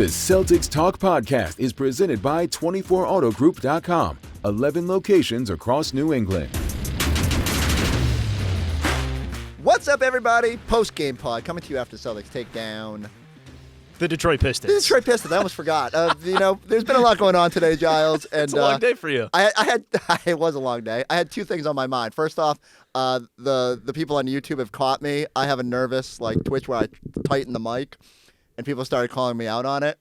The Celtics Talk podcast is presented by 24autogroup.com, 11 locations across New England. What's up, everybody? Post-game pod coming to you after the Celtics take down the Detroit Pistons. The Detroit Pistons. I almost forgot. There's been a lot going on today, Giles. And it's a long day for you. It was a long day. I had two things on my mind. First off, the people on YouTube have caught me. I have a nervous twitch where I tighten the mic, and people started calling me out on it.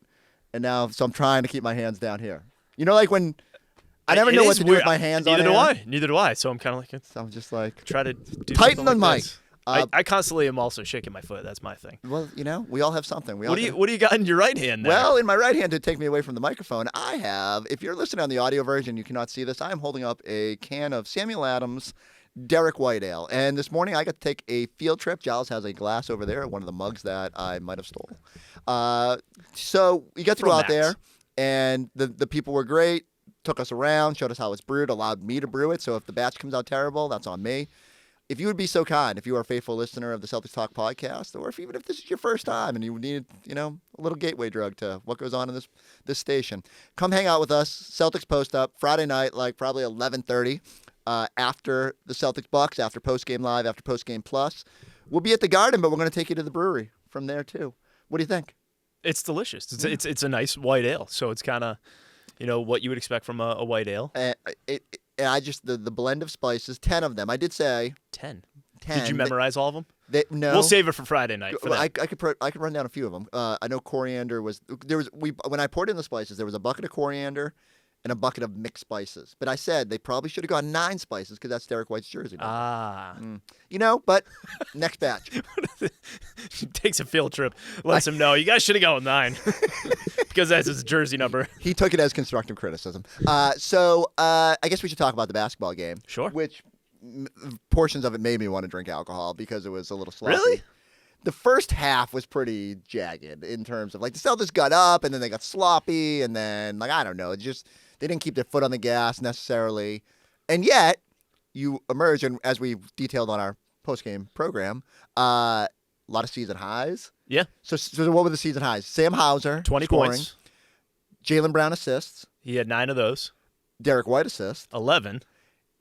And now, so I'm trying to keep my hands down here. You know, like when I never know what to do with my hands on. Neither do I. So I'm kind of like, so I'm just like, try to do tighten the mic. I constantly am also shaking my foot. That's my thing. Well, we all have something. What do you got in your right hand there? Well, in my right hand, to take me away from the microphone, I have, if you're listening on the audio version, you cannot see this, I'm holding up a can of Samuel Adams Derrick White Ale. And this morning, I got to take a field trip. Giles has a glass over there, one of the mugs that I might have stolen. So we got to go out there, and the people were great, took us around, showed us how it's brewed, allowed me to brew it. So if the batch comes out terrible, that's on me. If you would be so kind, if you are a faithful listener of the Celtics Talk podcast, or even if this is your first time and you need, a little gateway drug to what goes on in this station, come hang out with us. Celtics post up Friday night, probably 11:30, after the Celtics Bucks, after postgame live, after postgame plus. We'll be at the Garden, but we're going to take you to the brewery from there too. What do you think? It's delicious. It's a nice white ale, so it's kind of, what you would expect from a white ale. And I just, the blend of spices, 10 of them. I did say 10. Did you memorize all of them? No. We'll save it for Friday night. For that. I could run down a few of them. I know coriander when I poured in the spices, there was a bucket of coriander and a bucket of mixed spices. But I said they probably should have gone 9 spices because that's Derrick White's jersey. But next batch. He takes a field trip, lets him know, you guys should have gone with 9 because that's his jersey number. He took it as constructive criticism. So I guess we should talk about the basketball game. Sure. Which portions of it made me want to drink alcohol because it was a little sloppy. Really? The first half was pretty jagged in terms of the Celtics got up and then they got sloppy and then I don't know, they didn't keep their foot on the gas necessarily. And yet you emerge, and as we detailed on our post-game program, a lot of season highs. Yeah. So what were the season highs? Sam Hauser, 20 scoring. points. Jaylen Brown assists. He had 9 of those. Derrick White assists. 11.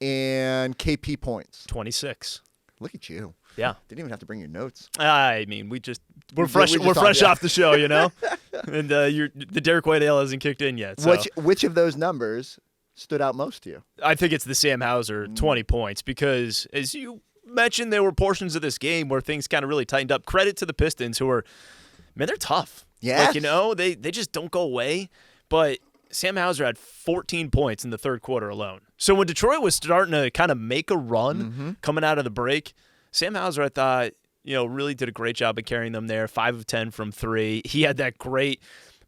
And KP points. 26. Look at you. Yeah. Didn't even have to bring your notes. I mean, we're fresh off the show, and the Derrick White ale hasn't kicked in yet. So. Which of those numbers stood out most to you? I think it's the Sam Hauser 20 points because, as you mentioned, there were portions of this game where things kind of really tightened up. Credit to the Pistons who are, they're tough. Yeah. They just don't go away. But Sam Hauser had 14 points in the third quarter alone. So when Detroit was starting to kind of make a run coming out of the break, Sam Hauser, I thought, really did a great job of carrying them there. 5 of 10 from 3. He had that great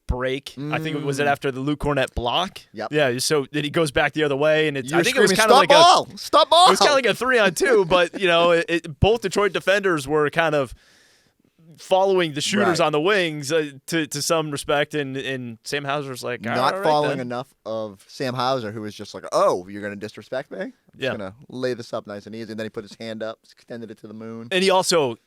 break. I think it was after the Luke Cornett block. Yep. Yeah. So then he goes back the other way, and I think it was kind of like stop ball. It was kind of like a 3-on-2, but both Detroit defenders were kind of following the shooters on the wings to some respect, and Sam Hauser's like not following enough of Sam Hauser, who was just like, oh, you're going to disrespect me? I'm just going to lay this up nice and easy. And then he put his hand up, extended it to the moon. And he also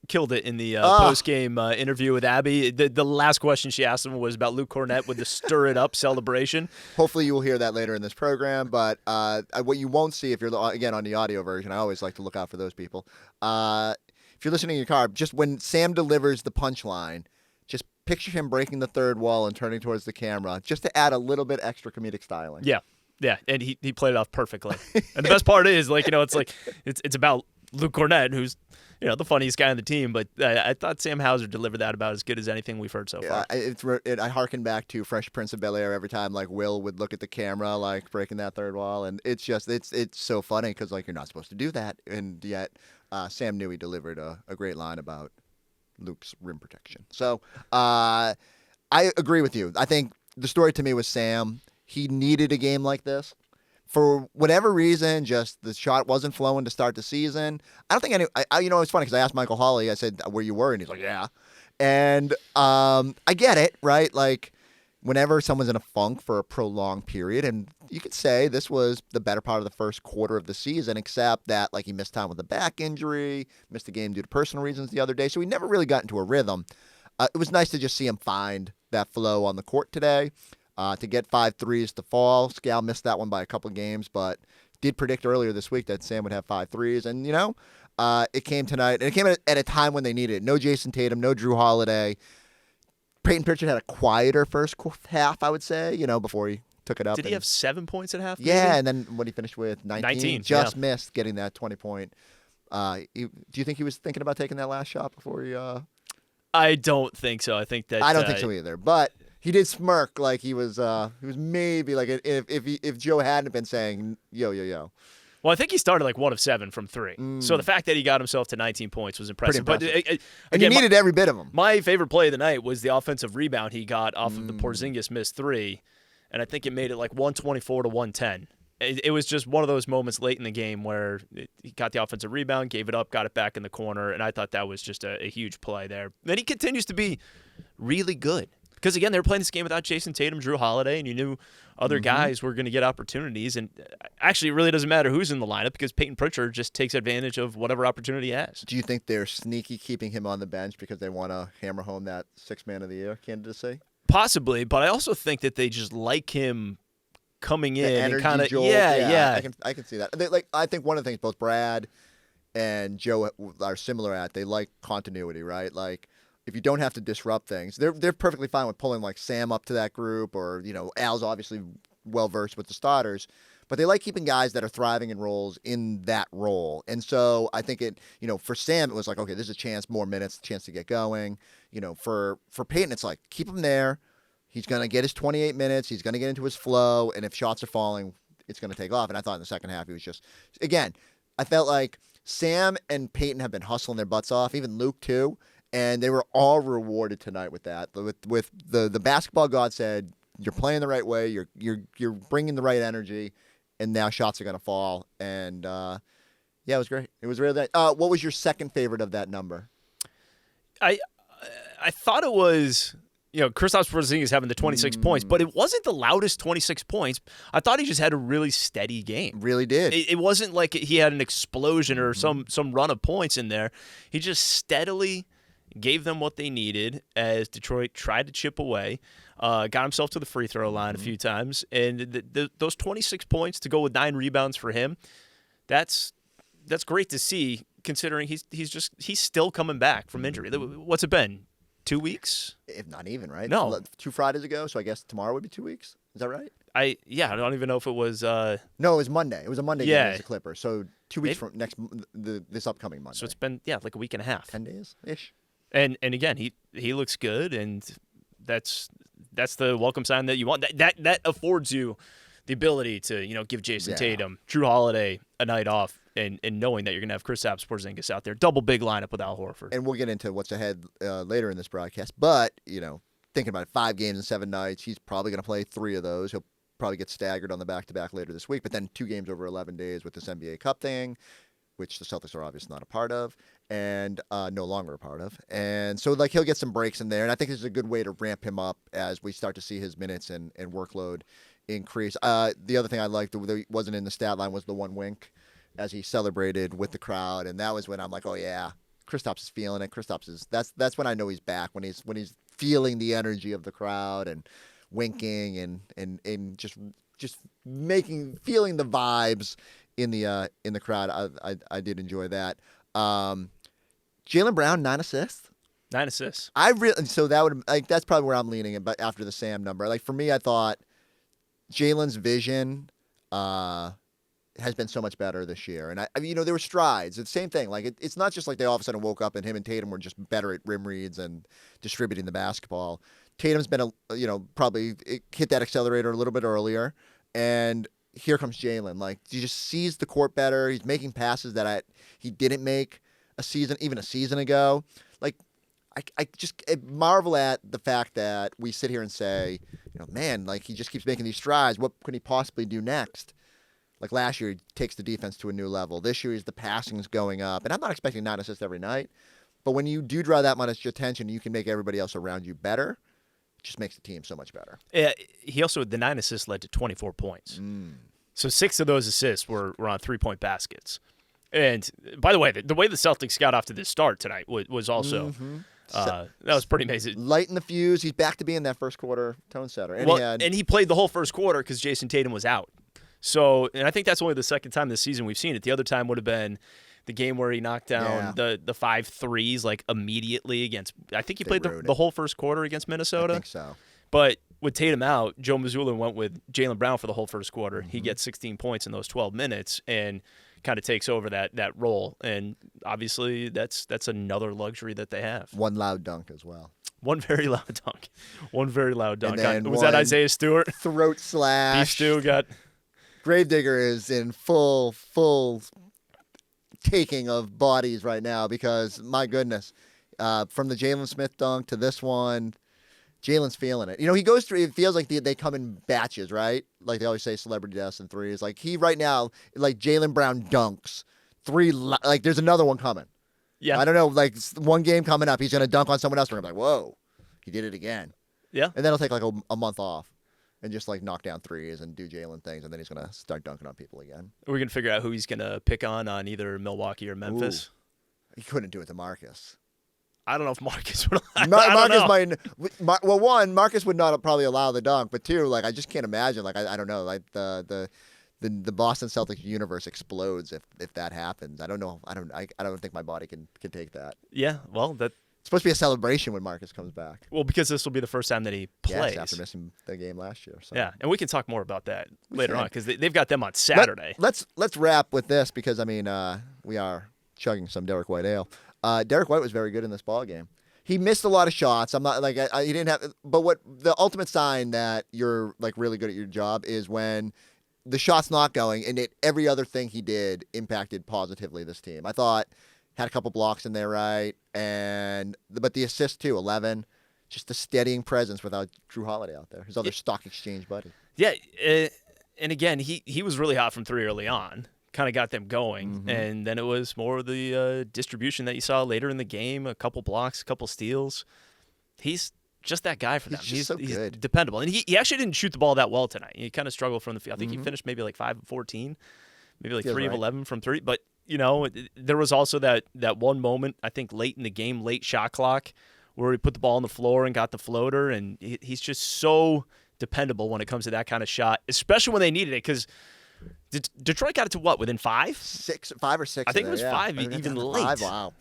killed it in the post-game interview with Abby. The last question she asked him was about Luke Cornett with the stir it up celebration. Hopefully you will hear that later in this program, but what you won't see if you're, again, on the audio version, I always like to look out for those people. If you're listening in your car, just when Sam delivers the punchline, just picture him breaking the third wall and turning towards the camera, just to add a little bit extra comedic styling. Yeah, and he played it off perfectly. And the best part is, it's about Luke Cornett, who's the funniest guy on the team. But I thought Sam Hauser delivered that about as good as anything we've heard so far. I harken back to Fresh Prince of Bel-Air every time Will would look at the camera breaking that third wall, and it's so funny because you're not supposed to do that, and yet Sam knew he delivered a great line about Luke's rim protection. So I agree with you. I think the story to me was Sam. He needed a game like this. For whatever reason, just the shot wasn't flowing to start the season. I don't think it's funny because I asked Michael Hawley, I said, where you were? And he's like, yeah. And I get it, right? Whenever someone's in a funk for a prolonged period, and you could say this was the better part of the first quarter of the season, except that he missed time with a back injury, missed a game due to personal reasons the other day, so he never really got into a rhythm. It was nice to just see him find that flow on the court today. To get 5 threes to fall. Scal missed that one by a couple games, but did predict earlier this week that Sam would have 5 threes. And, it came tonight. And it came at a time when they needed it. No Jayson Tatum, no Drew Holiday. Peyton Pritchard had a quieter first half, I would say, before he took it up. Did he have 7 points at half? Yeah, maybe? and then when he finished with 19 missed getting that 20-point. Do you think he was thinking about taking that last shot before he... I don't think so. I think that... I don't think so either, but... He did smirk like he was maybe like if Joe hadn't been saying yo. Well, I think he started like 1 of 7 from 3. So the fact that he got himself to 19 points was impressive. Pretty impressive. But and he needed every bit of them. My favorite play of the night was the offensive rebound he got off of the Porzingis missed 3, and I think it made it like 124 to 110. It was just one of those moments late in the game where he got the offensive rebound, gave it up, got it back in the corner, and I thought that was just a huge play there. Then he continues to be really good. Because, again, they were playing this game without Jayson Tatum, Drew Holiday, and you knew other guys were going to get opportunities. And actually, it really doesn't matter who's in the lineup because Peyton Pritchard just takes advantage of whatever opportunity he has. Do you think they're sneaky keeping him on the bench because they want to hammer home that 6th man of the year candidacy? Possibly, but I also think that they just like him coming in and kind of yeah. I can see that. I think one of the things both Brad and Joe are similar at, they like continuity, right? Like, if you don't have to disrupt things, they're perfectly fine with pulling like Sam up to that group, or Al's obviously well versed with the starters, but they like keeping guys that are thriving in roles in that role. And so I think for Sam it was like, okay, there's a chance, more minutes, chance to get going. For Peyton it's like keep him there. He's gonna get his 28 minutes. He's gonna get into his flow, and if shots are falling, it's gonna take off. And I thought in the second half he was just I felt like Sam and Peyton have been hustling their butts off, even Luke too. And they were all rewarded tonight with that. With the basketball god said, "You're playing the right way. You're bringing the right energy, and now shots are going to fall." And it was great. It was really. What was your second favorite of that number? I thought it was Kristaps Porzingis having the 26 points, but it wasn't the loudest 26 points. I thought he just had a really steady game. Really did. It wasn't like he had an explosion or some run of points in there. He just steadily gave them what they needed as Detroit tried to chip away, got himself to the free throw line a few times, and those 26 points to go with 9 rebounds for him, that's great to see considering he's still coming back from injury. What's it been? 2 weeks? If not even, right? No. 2 Fridays ago, so I guess tomorrow would be 2 weeks. Is that right? I don't even know if it was No, it was Monday. It was a Monday game as a Clipper. So 2 weeks from this upcoming Monday. So it's been like a week and a half. 10 days ish. And again, he looks good, and that's the welcome sign that you want. That affords you the ability to give Jayson Tatum, Drew Holiday a night off, and knowing that you're gonna have Kristaps Porzingis out there, double big lineup with Al Horford. And we'll get into what's ahead later in this broadcast. But thinking about it, 5 games in 7 nights, he's probably gonna play 3 of those. He'll probably get staggered on the back-to-back later this week. But then 2 games over 11 days with this NBA Cup thing, which the Celtics are obviously not a part of and no longer a part of. And so he'll get some breaks in there. And I think this is a good way to ramp him up as we start to see his minutes and workload increase. The other thing I liked that wasn't in the stat line was the one wink as he celebrated with the crowd. And that was when I'm like, oh yeah, Kristaps is feeling it. Kristaps is that's when I know he's back, when he's feeling the energy of the crowd and winking and just feeling the vibes in the crowd. I did enjoy that. Jaylen Brown, 9 assists. 9 assists. So that would that's probably where I'm leaning. But after the Sam number, for me, I thought Jaylen's vision has been so much better this year. And there were strides. It's the same thing. It's not just like they all of a sudden woke up and him and Tatum were just better at rim reads and distributing the basketball. Tatum's been probably hit that accelerator a little bit earlier, and here comes Jaylen. He just sees the court better. He's making passes that he didn't make a season ago. I just marvel at the fact that we sit here and say, man, he just keeps making these strides. What could he possibly do next? Last year, he takes the defense to a new level. This year, the passing's going up. And I'm not expecting 9 assists every night. But when you do draw that much attention, you can make everybody else around you better. It just makes the team so much better. Yeah, he also, the 9 assists led to 24 points. So 6 of those assists were on 3-point baskets. And by the way the way the Celtics got off to this start tonight was also That was pretty amazing. Lighting the fuse. He's back to being that first quarter tone setter. And he played the whole first quarter because Jayson Tatum was out. So, and I think that's only the second time this season we've seen it. The other time would have been the game where he knocked down the 5 threes like immediately against. I think he played the whole first quarter against Minnesota. I think so. But with Tatum out, Joe Mazzulla went with Jaylen Brown for the whole first quarter. He gets 16 points in those 12 minutes and kind of takes over that role. And obviously, that's another luxury that they have. One loud dunk as well. One very loud dunk. Was that Isaiah Stewart? Throat slash. Beef Stew got. Gravedigger is in full taking of bodies right now because, my goodness, from the Jalen Smith dunk to this one, Jalen's feeling it. He goes through, it feels like they come in batches, right? Like they always say celebrity deaths and threes. Like he right now, like Jaylen Brown dunks. Like there's another one coming. Yeah. I don't know, like one game coming up, he's going to dunk on someone else. We're going to be like, whoa, he did it again. Yeah. And then he'll take like a month off and just like knock down threes and do Jalen things, and then he's going to start dunking on people again. We're going to figure out who he's going to pick on either Milwaukee or Memphis. He couldn't do it to Marcus. I don't know if Marcus would. Marcus would not probably allow the dunk, but two, like I just can't imagine. Like I don't know, like the Boston Celtics universe explodes if that happens. I don't know. I don't think my body can take that. Yeah, well, it's supposed to be a celebration when Marcus comes back. Well, because this will be the first time that he plays. Yes, after missing the game last year. So. Yeah, and we can talk more about that later on because they've got them on Saturday. Let's wrap with this because we are chugging some Derrick White ale. Derrick White was very good in this ball game. He missed a lot of shots. I'm not like he didn't have, but what the ultimate sign that you're like really good at your job is when the shot's not going and every other thing he did impacted positively this team. I thought had a couple blocks in there, right, but the assist too, 11, just a steadying presence without Drew Holiday out there, his other stock exchange buddy. Yeah, and again he was really hot from 3 early on. Kind of got them going, and then it was more of the distribution that you saw later in the game, a couple blocks, a couple steals. He's just that guy for them. He's so good. He's dependable. And he actually didn't shoot the ball that well tonight. He kind of struggled from the field. I think he finished maybe like 5 of 14, maybe like 3 of 11 from 3. But, there was also that one moment, I think late in the game, late shot clock, where he put the ball on the floor and got the floater, and he's just so dependable when it comes to that kind of shot, especially when they needed it, because Detroit got it to what, within 5? 5 or 6. I think it was 5, even late. 5, wow.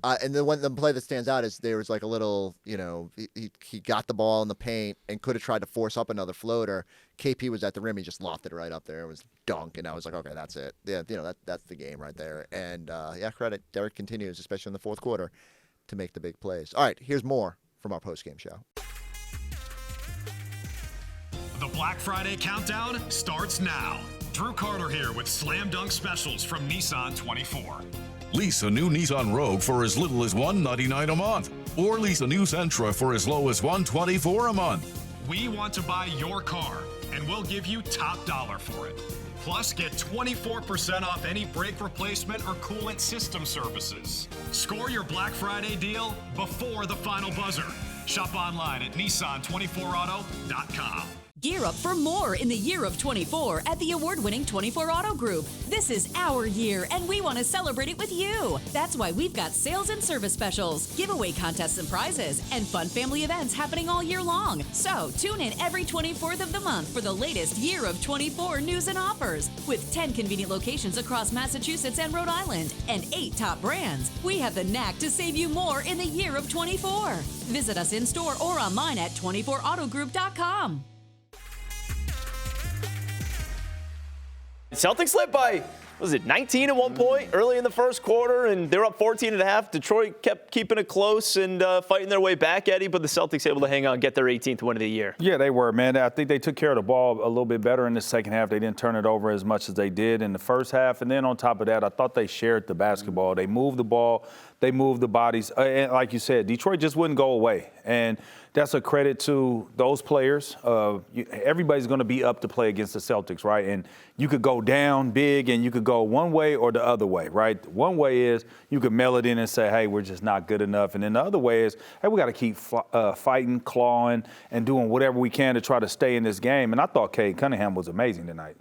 And the play that stands out is there was like a little, he got the ball in the paint and could have tried to force up another floater. KP was at the rim. He just lofted it right up there. It was dunk, and I was like, okay, that's it. Yeah, that's the game right there. And, credit. Derrick continues, especially in the fourth quarter, to make the big plays. All right, here's more from our postgame show. The Black Friday countdown starts now. Drew Carter here with Slam Dunk Specials from Nissan 24. Lease a new Nissan Rogue for as little as $199 a month, or lease a new Sentra for as low as $124 a month. We want to buy your car, and we'll give you top dollar for it. Plus, get 24% off any brake replacement or coolant system services. Score your Black Friday deal before the final buzzer. Shop online at Nissan24auto.com. Gear up for more in the year of 24 at the award-winning 24 Auto Group. This is our year, and we want to celebrate it with you. That's why we've got sales and service specials, giveaway contests and prizes, and fun family events happening all year long. So tune in every 24th of the month for the latest year of 24 news and offers. With 10 convenient locations across Massachusetts and Rhode Island, and 8 top brands, we have the knack to save you more in the year of 24. Visit us in-store or online at 24autogroup.com. Celtics led by, 19 at one point early in the first quarter, and they're up 14.5. Detroit kept keeping it close and fighting their way back, Eddie, but the Celtics able to hang on and get their 18th win of the year. Yeah, they were, man. I think they took care of the ball a little bit better in the second half. They didn't turn it over as much as they did in the first half. And then on top of that, I thought they shared the basketball. They moved the ball. They moved the bodies. And like you said, Detroit just wouldn't go away. And that's a credit to those players. Everybody's going to be up to play against the Celtics, right? And you could go down big and you could go one way or the other way, right? One way is you could mail it in and say, hey, we're just not good enough. And then the other way is, hey, we got to keep fighting, clawing, and doing whatever we can to try to stay in this game. And I thought Cade Cunningham was amazing tonight.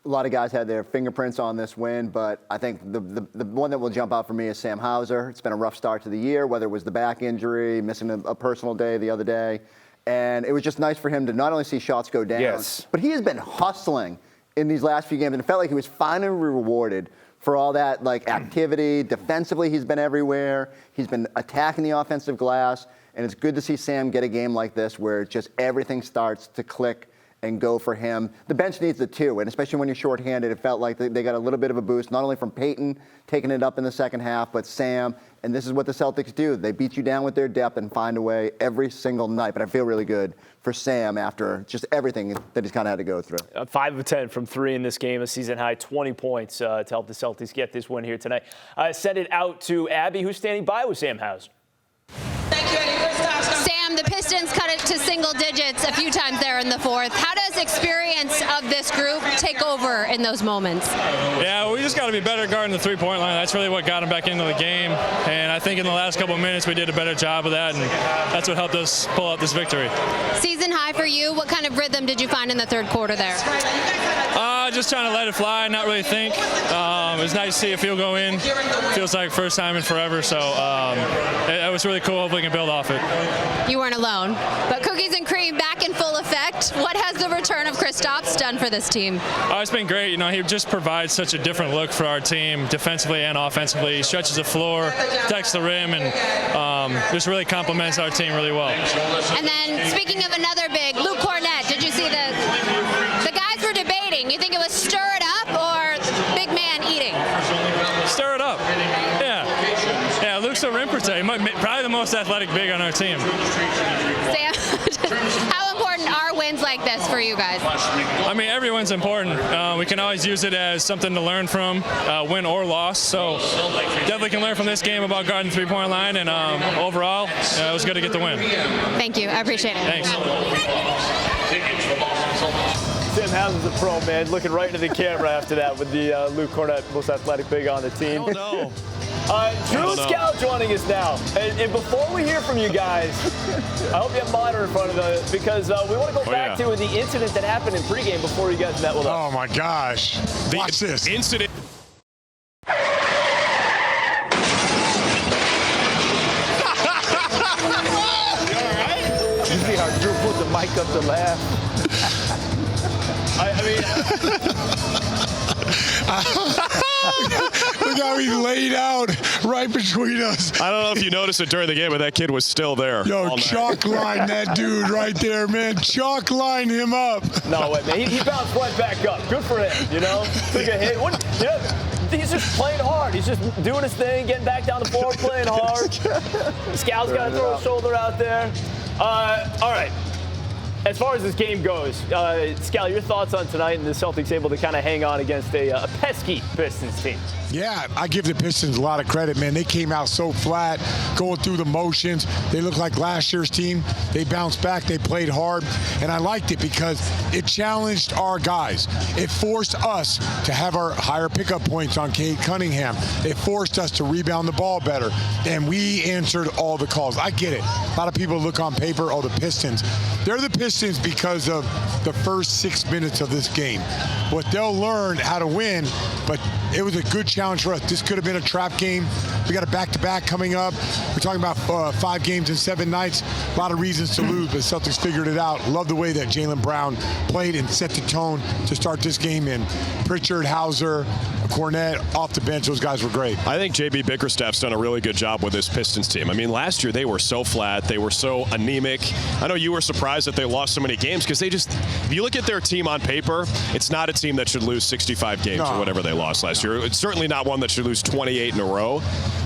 A lot of guys had their fingerprints on this win, but I think the one that will jump out for me is Sam Hauser. It's been a rough start to the year, whether it was the back injury, missing a personal day the other day. And it was just nice for him to not only see shots go down, but he has been hustling in these last few games, and it felt like he was finally rewarded for all that activity. Defensively, he's been everywhere. He's been attacking the offensive glass, and it's good to see Sam get a game like this where just everything starts to click and go for him. The bench needs it too, and especially when you're shorthanded, it felt like they got a little bit of a boost, not only from Peyton taking it up in the second half, but Sam. And this is what the Celtics do. They beat you down with their depth and find a way every single night. But I feel really good for Sam after just everything that he's kind of had to go through. 5 of 10 from 3 in this game, a season high 20 points to help the Celtics get this win here tonight. Send it out to Abby, who's standing by with Sam Hauser. Thank you, Eddie. Sam, the Pistons cut it to single digits a few times there in the fourth. How does experience of this group take over in those moments? Yeah, we just got to be better guarding the three-point line. That's really what got them back into the game. And I think in the last couple of minutes we did a better job of that, and that's what helped us pull out this victory. Season high for you. What kind of rhythm did you find in the third quarter there? Just trying to let it fly, not really think. It was nice to see a field go in. Feels like first time in forever, so it was really cool. Hopefully we can build off it. You weren't alone, but cookies and cream back in full effect. What has the return of Kristaps done for this team? It's been great. You know, he just provides such a different look for our team, defensively and offensively. He stretches the floor, protects the rim, and just really complements our team really well. And then, speaking of another big, Luke Cornett, did you see the guys were debating? You think it was stir it up or big man eating? Stir it up. Yeah, Luke's a rim protector. Probably the most athletic big on our team. Sam, how important are wins like this for you guys? I mean, every win's important. We can always use it as something to learn from, win or loss. So definitely can learn from this game about guarding the three-point line. And overall, it was good to get the win. Thank you. I appreciate it. Thanks. Sam Hauser's a pro, man. Looking right into the camera after that with the Luke Cornett, most athletic big on the team. I don't know. Drew Scout joining us now. And before we hear from you guys, I hope you have a monitor in front of you because we want to go back to the incident that happened in pregame before you guys met with us. Oh, my gosh. Watch this. Incident. You see how Drew put the mic up to laugh? Look how he laid out right between us. I don't know if you noticed it during the game, but that kid was still there. Yo, chalk line that dude right there, man. Chalk line him up. No way, man. He bounced right back up. Good for him, you know? Took a hit. He's just playing hard. He's just doing his thing, getting back down the floor, playing hard. Scout's got to throw a shoulder out there. All right. As far as this game goes, Scal, your thoughts on tonight and the Celtics able to kind of hang on against a pesky Pistons team? Yeah, I give the Pistons a lot of credit, man. They came out so flat, going through the motions. They look like last year's team. They bounced back. They played hard. And I liked it because it challenged our guys. It forced us to have our higher pickup points on Kate Cunningham. It forced us to rebound the ball better. And we answered all the calls. I get it. A lot of people look on paper, oh, the Pistons. They're the Pistons because of the first 6 minutes of this game. What they'll learn how to win, but it was a good challenge for us. This could have been a trap game. We got a back-to-back coming up. We're talking about 5 games in 7 nights. A lot of reasons to lose, but Celtics figured it out. Love the way that Jaylen Brown played and set the tone to start this game. And Pritchard, Hauser, Cornett, off the bench, those guys were great. I think J.B. Bickerstaff's done a really good job with this Pistons team. I mean, last year they were so flat. They were so anemic. I know you were surprised that they lost so many games because they just, if you look at their team on paper, it's not a team that should lose 65 games or whatever they lost last year. It's certainly not one that should lose 28 in a row.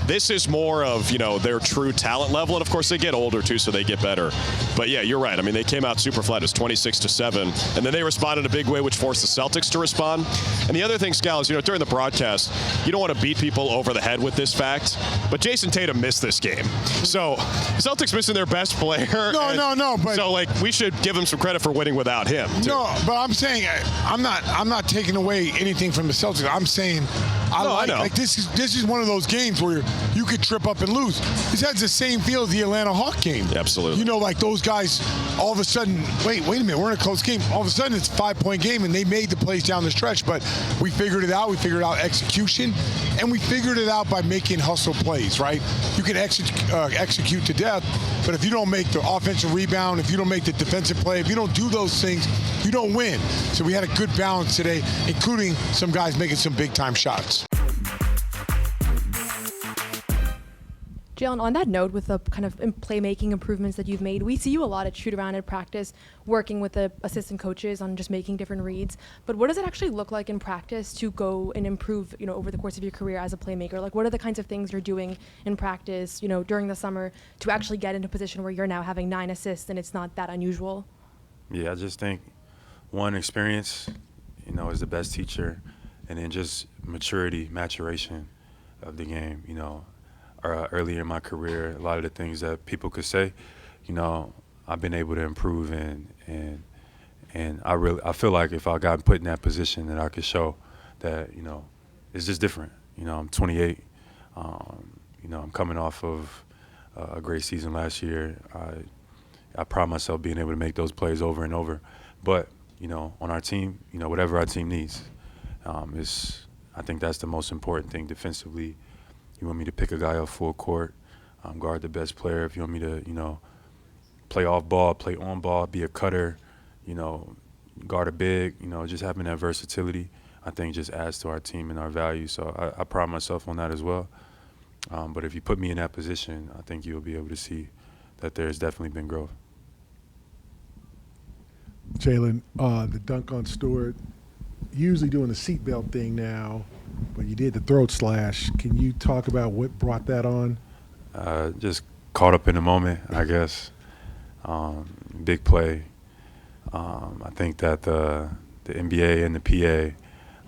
This is more of, you know, their true talent level. And, of course, they get older, too, so they get better. But, yeah, you're right. I mean, they came out super flat. It was 26-7. And then they responded in a big way, which forced the Celtics to respond. And the other thing, Scal, is, you know, during the broadcast, you don't want to beat people over the head with this fact. But Jayson Tatum missed this game. So, Celtics missing their best player. No. But so, like, we should give him some credit for winning without him, too. No, but I'm saying I'm not taking away anything from the Celtics. I'm saying I know. Like this is one of those games where you could trip up and lose. This has the same feel as the Atlanta Hawk game. Yeah, absolutely. You know, like those guys, all of a sudden, wait a minute, we're in a close game. All of a sudden, it's a 5-point game, and they made the plays down the stretch. But we figured it out. We figured out execution, and we figured it out by making hustle plays, right? You can execute to death, but if you don't make the offensive rebound, if you don't make the defensive play, if you don't do those things, you don't win. So we had a good balance today, including some guys making some big-time shots. Jaylen, on that note, with the kind of playmaking improvements that you've made, we see you a lot at shoot-around at practice, working with the assistant coaches on just making different reads. But what does it actually look like in practice to go and improve, over the course of your career as a playmaker? Like, what are the kinds of things you're doing in practice, during the summer to actually get into a position where you're now having 9 assists and it's not that unusual? Yeah, I just think, one, experience, is the best teacher, and then just maturation of the game, Earlier in my career, a lot of the things that people could say, I've been able to improve and I feel like if I got put in that position that I could show that, it's just different. I'm 28. I'm coming off of a great season last year. I pride myself being able to make those plays over and over. But, on our team, whatever our team needs, I think that's the most important thing defensively. You want me to pick a guy up full court, guard the best player. If you want me to, play off ball, play on ball, be a cutter, guard a big, just having that versatility, I think just adds to our team and our value. So I pride myself on that as well. But if you put me in that position, I think you'll be able to see that there's definitely been growth. Jaylen, the dunk on Stewart, usually doing the seatbelt thing now, but you did the throat slash. Can you talk about what brought that on? Just caught up in the moment, I guess. Big play. I think that the NBA and the PA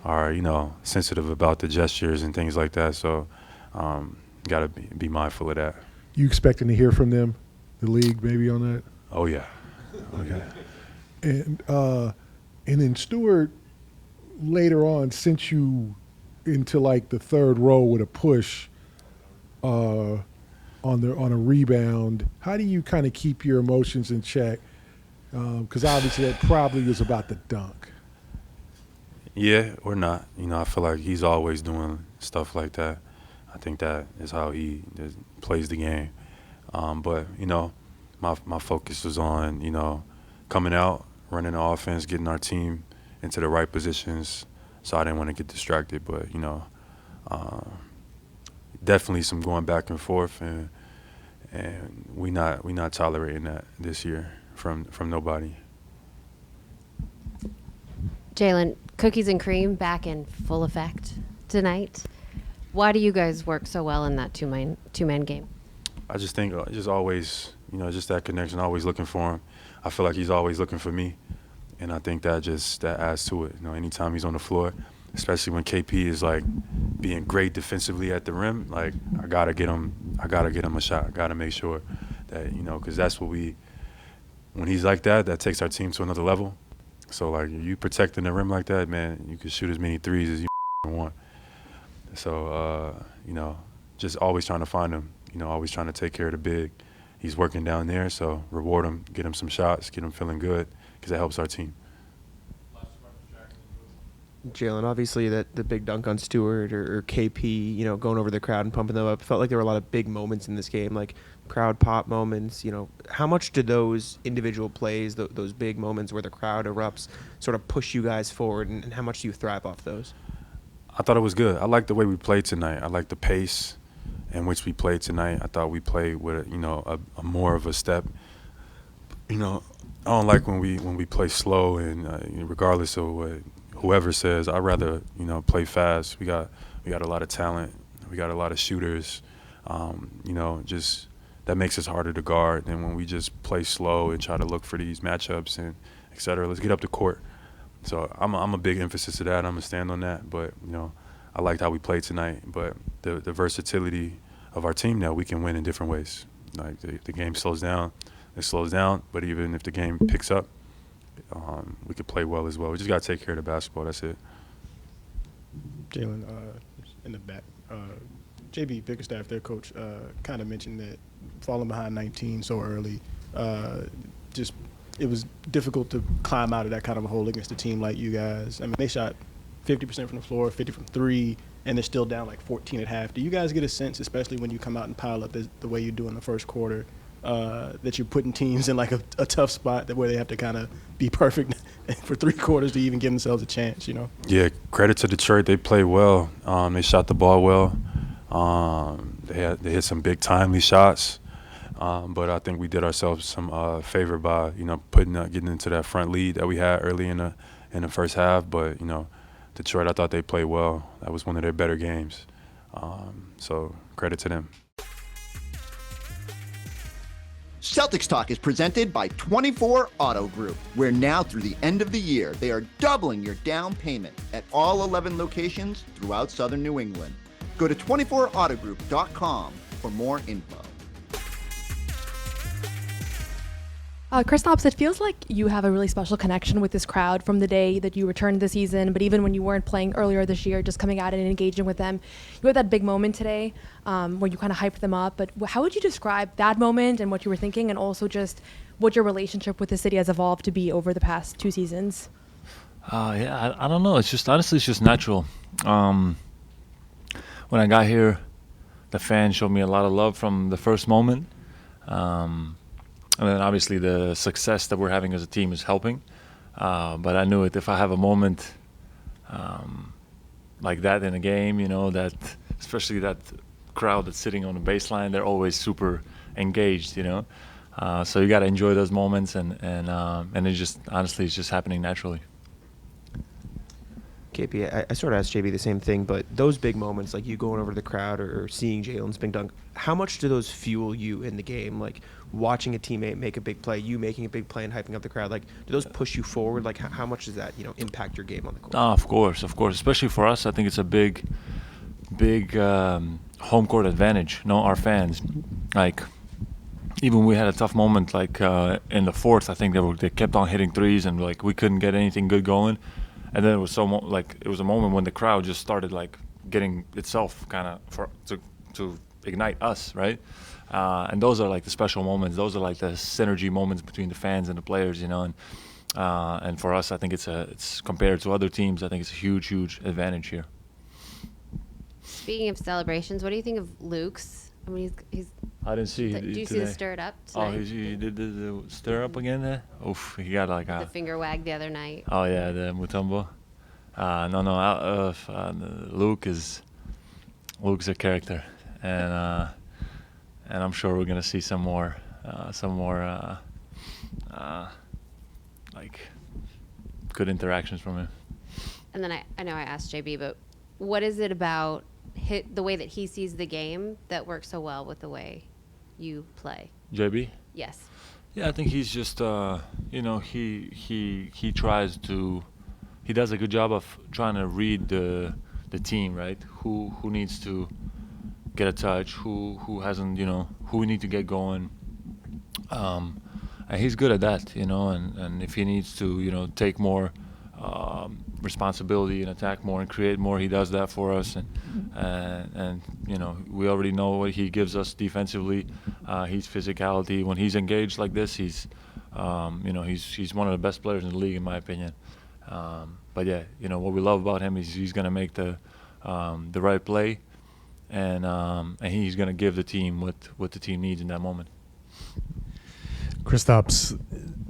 are, sensitive about the gestures and things like that. So got to be mindful of that. You expecting to hear from them, the league, maybe on that? Oh, yeah. And then Stewart, later on, sent you into like the third row with a push on a rebound. How do you kind of keep your emotions in check? Because obviously that probably was about the dunk. Yeah, or not. I feel like he's always doing stuff like that. I think that is how he plays the game. But my focus was on coming out, running the offense, getting our team into the right positions. So I didn't want to get distracted, but definitely some going back and forth, and we not tolerating that this year from nobody. Jaylen, cookies and cream back in full effect tonight. Why do you guys work so well in that two-man game? I just think just always, just that connection, always looking for him. I feel like he's always looking for me, and I think that adds to it. Anytime he's on the floor, especially when KP is like being great defensively at the rim, like I gotta get him a shot. I gotta make sure that because that's what when he's like that takes our team to another level. So like you protecting the rim like that, man, you can shoot as many threes as you want. So just always trying to find him. Always trying to take care of the big. He's working down there, so reward him, get him some shots, get him feeling good, because that helps our team. Jaylen, obviously the big dunk on Stewart or KP, going over the crowd and pumping them up, felt like there were a lot of big moments in this game, like crowd pop moments. How much do those individual plays, those big moments where the crowd erupts, sort of push you guys forward, and how much do you thrive off those? I thought it was good. I liked the way we played tonight. I liked the pace in which we played tonight. I thought we played with a more of a step. I don't like when we play slow, and regardless of what whoever says, I'd rather play fast. We got a lot of talent. We got a lot of shooters. Just that makes us harder to guard than when we just play slow and try to look for these matchups and et cetera. Let's get up the court. So I'm a big emphasis of that. I'm gonna stand on that. But I liked how we played tonight. But the versatility of our team now, we can win in different ways. Like the game slows down, it slows down. But even if the game picks up, we could play well as well. We just got to take care of the basketball. That's it. Jaylen, in the back, JB Bickerstaff, their coach, kind of mentioned that falling behind 19 so early, it was difficult to climb out of that kind of a hole against a team like you guys. I mean, they shot 50% from the floor, 50 from three, and they're still down like 14 at half. Do you guys get a sense, especially when you come out and pile up the way you do in the first quarter, that you're putting teams in like a tough spot where they have to kind of be perfect for 3 quarters to even give themselves a chance, you know? Yeah, credit to Detroit. They played well. They shot the ball well. They hit some big timely shots. But I think we did ourselves some favor by, getting into that front lead that we had early in the first half. But, Detroit, I thought they played well. That was one of their better games. So credit to them. Celtics Talk is presented by 24 Auto Group, where now through the end of the year, they are doubling your down payment at all 11 locations throughout Southern New England. Go to 24autogroup.com for more info. Kristaps, it feels like you have a really special connection with this crowd from the day that you returned this season, but even when you weren't playing earlier this year, just coming out and engaging with them. You had that big moment today where you kind of hyped them up, but how would you describe that moment and what you were thinking, and also just what your relationship with the city has evolved to be over the past 2 seasons? I don't know. It's just, honestly, it's just natural. When I got here, the fans showed me a lot of love from the first moment. And then obviously the success that we're having as a team is helping. But I knew it, if I have a moment like that in a game, that especially that crowd that's sitting on the baseline, they're always super engaged, So you got to enjoy those moments, and it's just, honestly, it's just happening naturally. KP, I sort of asked JB the same thing, but those big moments, like you going over to the crowd or seeing Jaylen's big dunk, how much do those fuel you in the game? Like watching a teammate make a big play, you making a big play and hyping up the crowd, like do those push you forward? Like how much does that, impact your game on the court? Of course. Especially for us, I think it's a big home court advantage. Our fans, like even we had a tough moment, like in the fourth, I think they kept on hitting threes and like we couldn't get anything good going. And then it was it was a moment when the crowd just started like getting itself kind of to ignite us, right? And those are like the special moments. Those are like the synergy moments between the fans and the players, And for us, I think it's compared to other teams, I think it's a huge advantage here. Speaking of celebrations, what do you think of Luke's? I mean, he's I didn't see. Did you see the stir it up tonight? Oh, he did the stir up again there? Oof, he got like the finger wag the other night. Oh yeah, the Mutombo. Luke's a character, and I'm sure we're gonna see some more like good interactions from him. And then I know I asked JB, but what is it about the way that he sees the game that works so well with the way you play? JB? Yes. Yeah, I think he's just he tries to. He does a good job of trying to read the team, right? Who needs to get a touch, who hasn't, who we need to get going. And he's good at that, and if he needs to, take more responsibility and attack more and create more, he does that for us. And we already know what he gives us defensively. His physicality, when he's engaged like this, he's one of the best players in the league, in my opinion. But yeah, what we love about him is he's going to make the right play, and he's going to give the team what the team needs in that moment. Kristaps,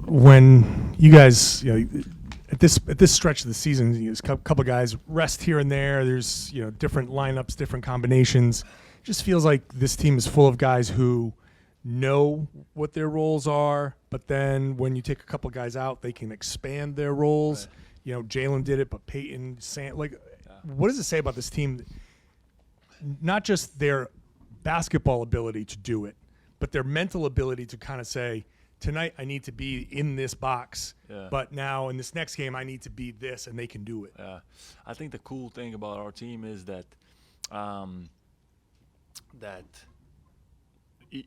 when you guys, at this stretch of the season, there's a couple guys rest here and there. There's different lineups, different combinations. It just feels like this team is full of guys who know what their roles are, but then when you take a couple guys out, they can expand their roles. Right. Jaylen did it, but Peyton, Sam, what does it say about this team? Not just their basketball ability to do it, but their mental ability to kind of say, tonight I need to be in this box, but now in this next game I need to be this, and they can do it. Yeah, I think the cool thing about our team is that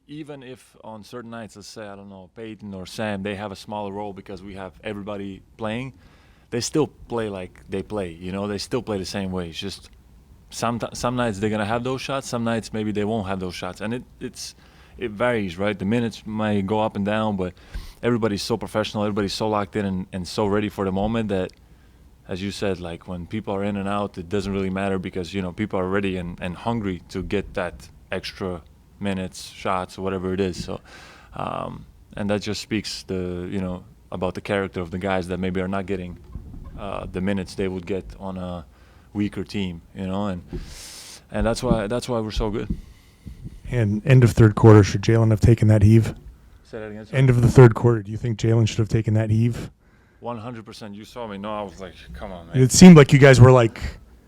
even if on certain nights, let's say, I don't know, Peyton or Sam, they have a smaller role because we have everybody playing, they still play like they play, they still play the same way. It's just some nights they're gonna have those shots. Some nights maybe they won't have those shots, and it varies, right? The minutes might go up and down, but everybody's so professional, everybody's so locked in and so ready for the moment that, as you said, like when people are in and out, it doesn't really matter because people are ready and hungry to get that extra minutes, shots, or whatever it is. So, and that just speaks about the character of the guys that maybe are not getting the minutes they would get on a weaker team, and that's why we're so good. And end of third quarter, should Jaylen have taken that heave? Say that again. End of the third quarter, do you think Jaylen should have taken that heave? 100%. You saw me. No, I was like, come on, man. It seemed like you guys were like,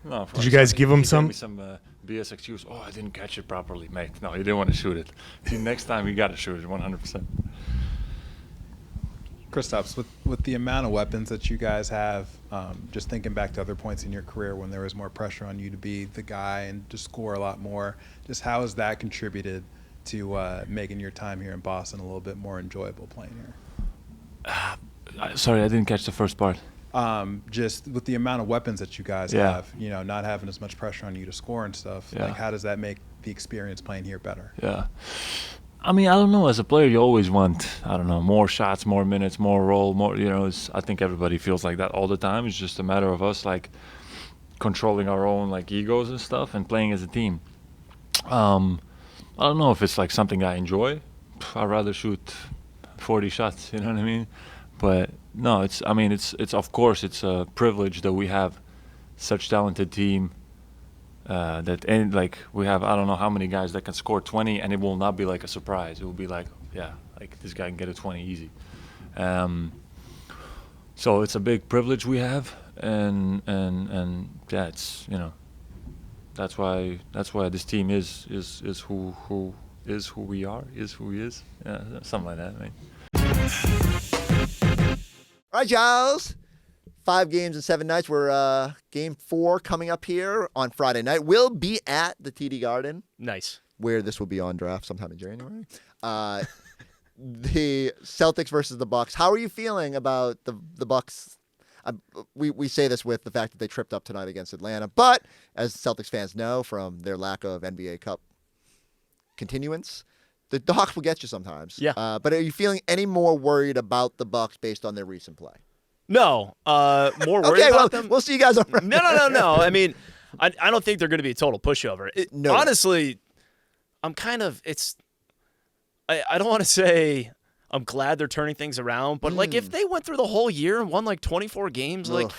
no, did you guys give him some? Gave me some BS excuse. Oh, I didn't catch it properly, mate. No, you didn't want to shoot it. See, next time you got to shoot it 100%. Kristaps, with the amount of weapons that you guys have, just thinking back to other points in your career when there was more pressure on you to be the guy and to score a lot more, just how has that contributed to making your time here in Boston a little bit more enjoyable playing here? Sorry, I didn't catch the first part. Just with the amount of weapons that you guys have, not having as much pressure on you to score and stuff, like how does that make the experience playing here better? Yeah. I mean, I don't know. As a player, you always want, more shots, more minutes, more role, more, I think everybody feels like that all the time. It's just a matter of us, like, controlling our own, like, egos and stuff and playing as a team. I don't know if it's, like, something I enjoy. I'd rather shoot 40 shots, you know what I mean? But, no, it's of course, it's a privilege that we have such talented team. We have, I don't know how many guys that can score 20 and it will not be like a surprise. It will be like, this guy can get a 20 easy. So it's a big privilege we have, and it's that's why this team is who we are, is who he is, something like that, right? All right, Giles. 5 games and 7 nights. We're game 4 coming up here on Friday night. We'll be at the TD Garden. Nice. Where this will be on draft sometime in January. The Celtics versus the Bucks. How are you feeling about the Bucks? We say this with the fact that they tripped up tonight against Atlanta, but as Celtics fans know from their lack of NBA Cup continuance, the Hawks will get you sometimes. Yeah. But are you feeling any more worried about the Bucks based on their recent play? No, more worried about them. We'll see you guys on Friday. No. I mean, I don't think they're going to be a total pushover. No. Honestly, I'm kind of I don't want to say I'm glad they're turning things around, but like if they went through the whole year and won like 24 games, like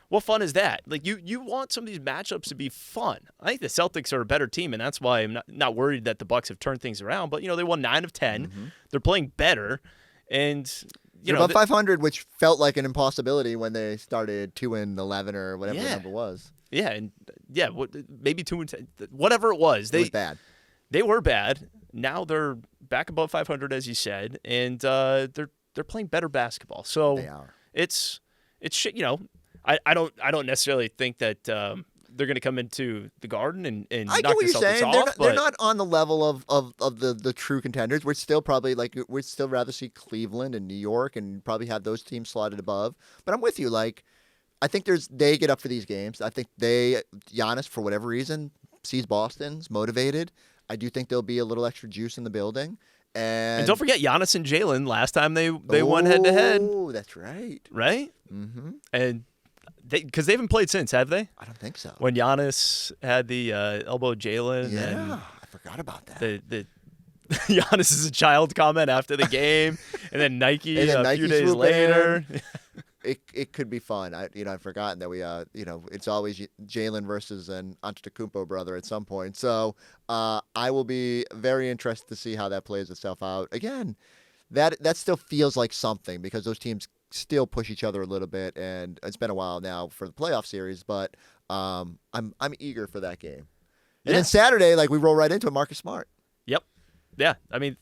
what fun is that? Like you want some of these matchups to be fun. I think the Celtics are a better team, and that's why I'm not worried that the Bucks have turned things around. But they won 9 of 10. Mm-hmm. They're playing better, and They're above 500, which felt like an impossibility when they started 2-11 or whatever the number was. Yeah, and maybe 2-10, whatever it was. It was bad. They were bad. Now they're back above 500, as you said, and they're playing better basketball. So they are. It's shit. I don't necessarily think that they're going to come into the Garden and I knock the Celtics off. They're not on the level of the true contenders. We're still probably we'd still rather see Cleveland and New York and probably have those teams slotted above. But I'm with you. I think they get up for these games. I think Giannis, for whatever reason, sees Boston's motivated. I do think there'll be a little extra juice in the building. And don't forget Giannis and Jaylen last time they won head-to-head. Oh, that's right. Right? Mm-hmm. And because they haven't played since, have they? I don't think so. When Giannis had the elbow Jaylen. Yeah, I forgot about that. The Giannis is a child comment after the game, and then Nike a few days later. It could be fun. I've forgotten that we it's always Jaylen versus an Antetokounmpo brother at some point. So I will be very interested to see how that plays itself out. Again, that still feels like something because those teams still push each other a little bit, and it's been a while now for the playoff series. But I'm eager for that game. And then Saturday, we roll right into it, Marcus Smart. Yep. Yeah. I mean,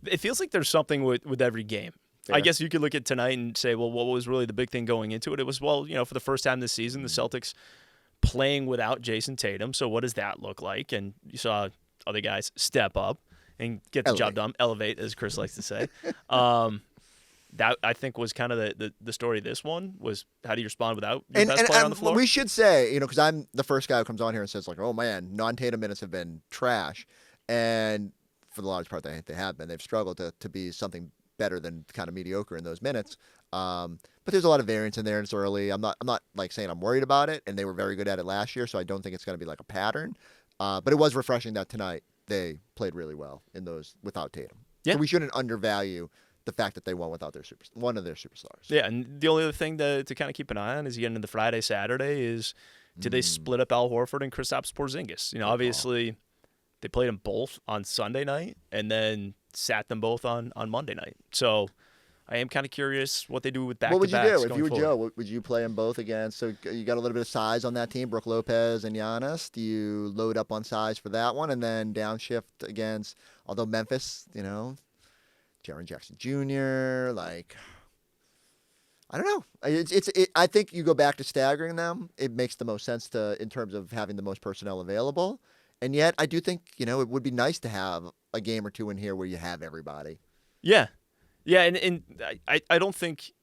it feels like there's something with every game. Fair. I guess you could look at tonight and say, well, what was really the big thing going into it? It was, for the first time this season, the Celtics playing without Jayson Tatum. So what does that look like? And you saw other guys step up and get the job done. Elevate, as Chris likes to say. that I think was kind of the story of this one was how do you respond without your best player on the floor? We should say, because I'm the first guy who comes on here and says like, oh man, non-Tatum minutes have been trash, and for the large part they have been. They've struggled to be something better than kind of mediocre in those minutes. But there's a lot of variance in there, and it's early. I'm not like saying I'm worried about it, and they were very good at it last year, so I don't think it's going to be like a pattern. But it was refreshing that tonight they played really well in those without Tatum. Yeah. So we shouldn't undervalue the fact that they won without one of their superstars. Yeah, and the only other thing to kind of keep an eye on as you get into the Friday, Saturday is do they split up Al Horford and Kristaps Porzingis? Obviously they played them both on Sunday night and then sat them both on Monday night. So I am kind of curious what they do with back-to-backs. What would you do if you were forward. Joe? Would you play them both against? So you got a little bit of size on that team, Brook Lopez and Giannis. Do you load up on size for that one and then downshift against? Although Memphis, Jaren Jackson Jr. I don't know. I think you go back to staggering them. It makes the most sense in terms of having the most personnel available. And yet, I do think it would be nice to have a game or two in here where you have everybody. Yeah, and I don't think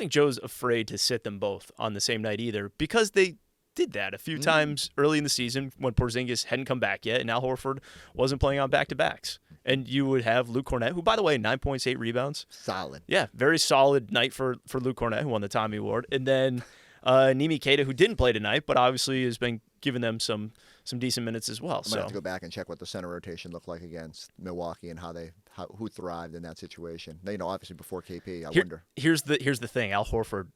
Joe's afraid to sit them both on the same night either because they did that a few times early in the season when Porzingis hadn't come back yet and Al Horford wasn't playing on back-to-backs. And you would have Luke Cornett, who, by the way, 9 points, 8 rebounds. Solid. Yeah, very solid night for Luke Cornett, who won the Tommy Award. And then Nimi Keita, who didn't play tonight, but obviously has been giving them some decent minutes as well. I'm going to have to go back and check what the center rotation looked like against Milwaukee and who thrived in that situation. Obviously before KP, I wonder. Here's the thing, Al Horford.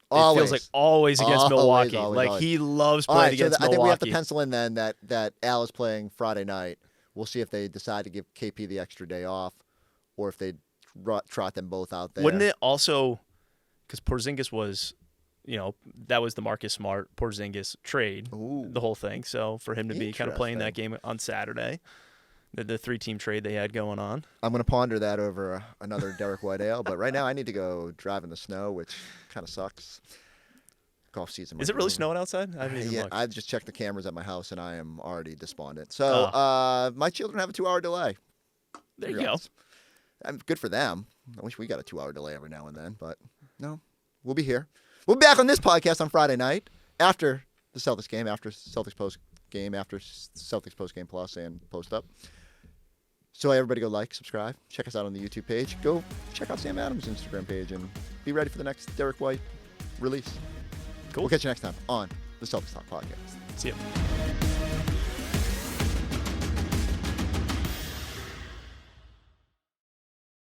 Always. It feels like always against Milwaukee. Always. He loves playing against Milwaukee. I think we have to pencil in then that Al is playing Friday night. We'll see if they decide to give KP the extra day off or if they trot them both out there. Wouldn't it also, because Porzingis was, that was the Marcus Smart Porzingis trade, the whole thing. So for him to be kind of playing that game on Saturday, the 3-team trade they had going on. I'm going to ponder that over another Derrick White ale, but right now I need to go drive in the snow, which kind of sucks. Golf season. Is it really snowing outside? I haven't even looked. I've just checked the cameras at my house, and I am already despondent. So my children have a 2-hour delay. There you go. Good for them. I wish we got a 2-hour delay every now and then, but no, we'll be here. We'll be back on this podcast on Friday night after the Celtics game, after Celtics post game, after Celtics post game plus and post up. So everybody go like, subscribe, check us out on the YouTube page. Go check out Sam Adams' Instagram page and be ready for the next Derrick White release. Cool. We'll catch you next time on the Celtics Talk podcast. See ya.